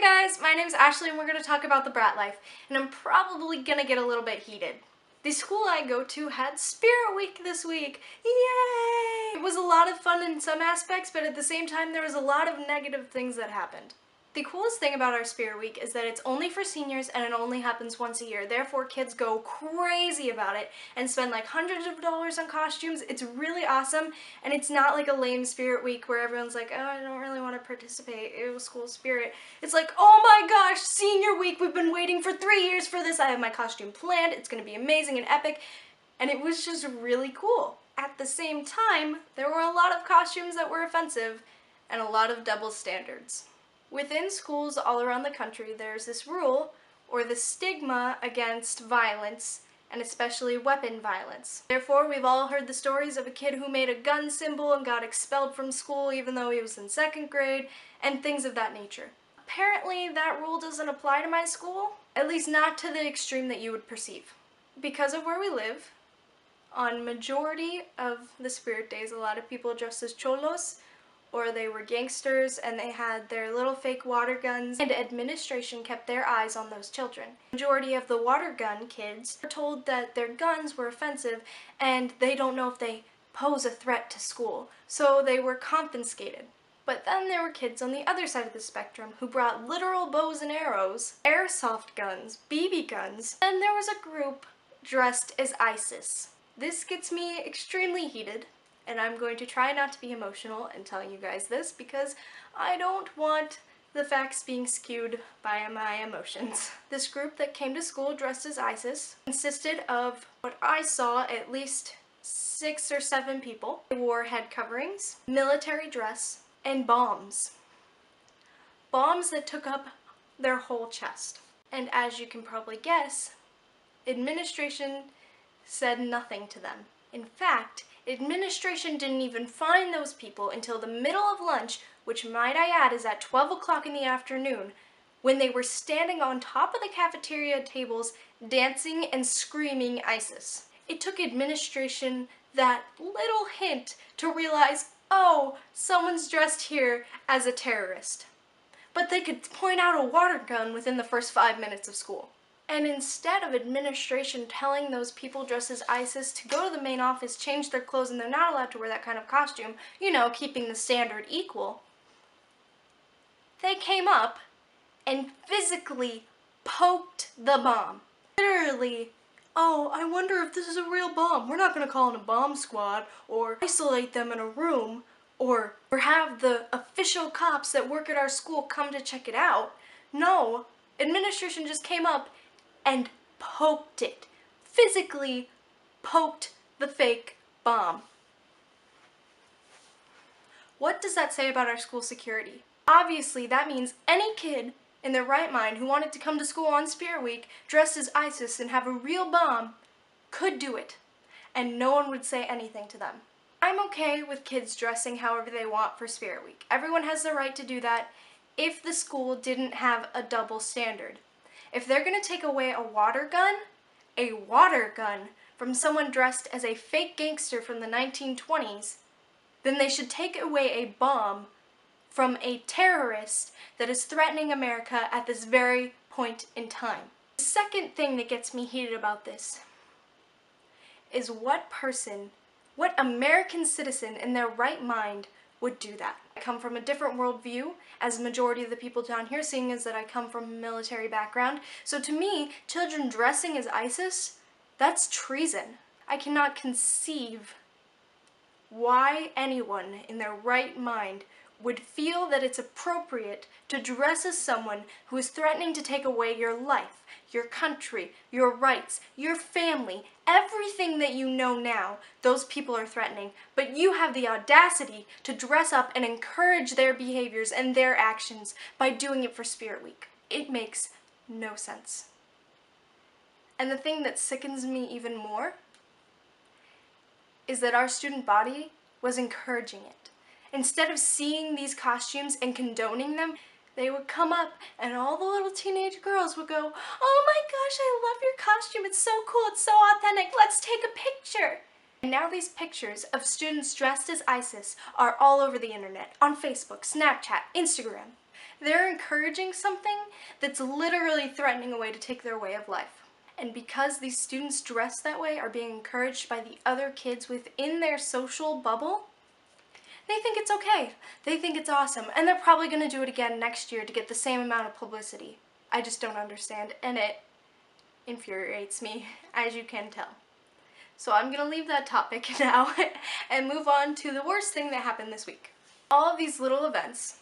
guys, my name's Ashley and we're going to talk about the brat life, and I'm probably going to get a little bit heated. The school I go to had Spirit Week this week. Yay! It was a lot of fun in some aspects, but at the same time there was a lot of negative things that happened. The coolest thing about our Spirit Week is that it's only for seniors and it only happens once a year. Therefore, kids go crazy about it and spend like hundreds of dollars on costumes. It's really awesome, and it's not like a lame Spirit Week where everyone's like, oh, I don't really want to participate. It was school spirit. It's like, oh my gosh, Senior Week. We've been waiting for 3 years for this. I have my costume planned. It's going to be amazing and epic. And it was just really cool. At the same time, there were a lot of costumes that were offensive and a lot of double standards. Within schools all around the country, there's this rule, or the stigma against violence, and especially weapon violence. Therefore, we've all heard the stories of a kid who made a gun symbol and got expelled from school even though he was in 2nd grade, and things of that nature. Apparently, that rule doesn't apply to my school, at least not to the extreme that you would perceive. Because of where we live, on majority of the Spirit Days, a lot of people dressed as cholos, or they were gangsters and they had their little fake water guns, and administration kept their eyes on those children. The majority of the water gun kids were told that their guns were offensive and they don't know if they pose a threat to school, so they were confiscated. But then there were kids on the other side of the spectrum who brought literal bows and arrows, airsoft guns, BB guns, and there was a group dressed as ISIS. This gets me extremely heated, and I'm going to try not to be emotional in telling you guys this because I don't want the facts being skewed by my emotions. This group that came to school dressed as ISIS consisted of what I saw at least 6 or 7 people. They wore head coverings, military dress, and bombs. Bombs that took up their whole chest. And as you can probably guess, administration said nothing to them. In fact, administration didn't even find those people until the middle of lunch, which might I add is at 12 o'clock in the afternoon, when they were standing on top of the cafeteria tables dancing and screaming ISIS. It took administration that little hint to realize, oh, someone's dressed here as a terrorist. But they could point out a water gun within the first 5 minutes of school. And instead of administration telling those people dressed as ISIS to go to the main office, change their clothes, and they're not allowed to wear that kind of costume, you know, keeping the standard equal, they came up and physically poked the bomb. Literally, oh, I wonder if this is a real bomb. We're not going to call in a bomb squad or isolate them in a room or have the official cops that work at our school come to check it out. No, administration just came up and poked it. Physically poked the fake bomb. What does that say about our school security? Obviously, that means any kid in their right mind who wanted to come to school on Spirit Week dressed as ISIS and have a real bomb could do it, and no one would say anything to them. I'm okay with kids dressing however they want for Spirit Week. Everyone has the right to do that if the school didn't have a double standard. If they're going to take away a water gun from someone dressed as a fake gangster from the 1920s, then they should take away a bomb from a terrorist that is threatening America at this very point in time. The second thing that gets me heated about this is what American citizen in their right mind would do that. I come from a different worldview, as the majority of the people down here, seeing as that I come from a military background. So to me, children dressing as ISIS, that's treason. I cannot conceive why anyone in their right mind would feel that it's appropriate to dress as someone who is threatening to take away your life, your country, your rights, your family, everything that you know now, those people are threatening, but you have the audacity to dress up and encourage their behaviors and their actions by doing it for Spirit Week. It makes no sense. And the thing that sickens me even more is that our student body was encouraging it. Instead of seeing these costumes and condoning them, they would come up and all the little teenage girls would go, oh my gosh, I love your costume, it's so cool, it's so authentic, let's take a picture. And now these pictures of students dressed as ISIS are all over the internet, on Facebook, Snapchat, Instagram. They're encouraging something that's literally threatening a way to take their way of life. And because these students dressed that way are being encouraged by the other kids within their social bubble, they think it's okay. They think it's awesome. And they're probably going to do it again next year to get the same amount of publicity. I just don't understand, and it infuriates me, as you can tell. So I'm going to leave that topic now and move on to the worst thing that happened this week. All of these little events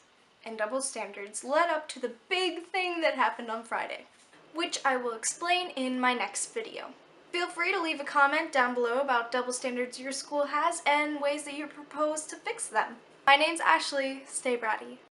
and double standards led up to the big thing that happened on Friday, which I will explain in my next video. Feel free to leave a comment down below about double standards your school has and ways that you propose to fix them. My name's Ashley. Stay bratty.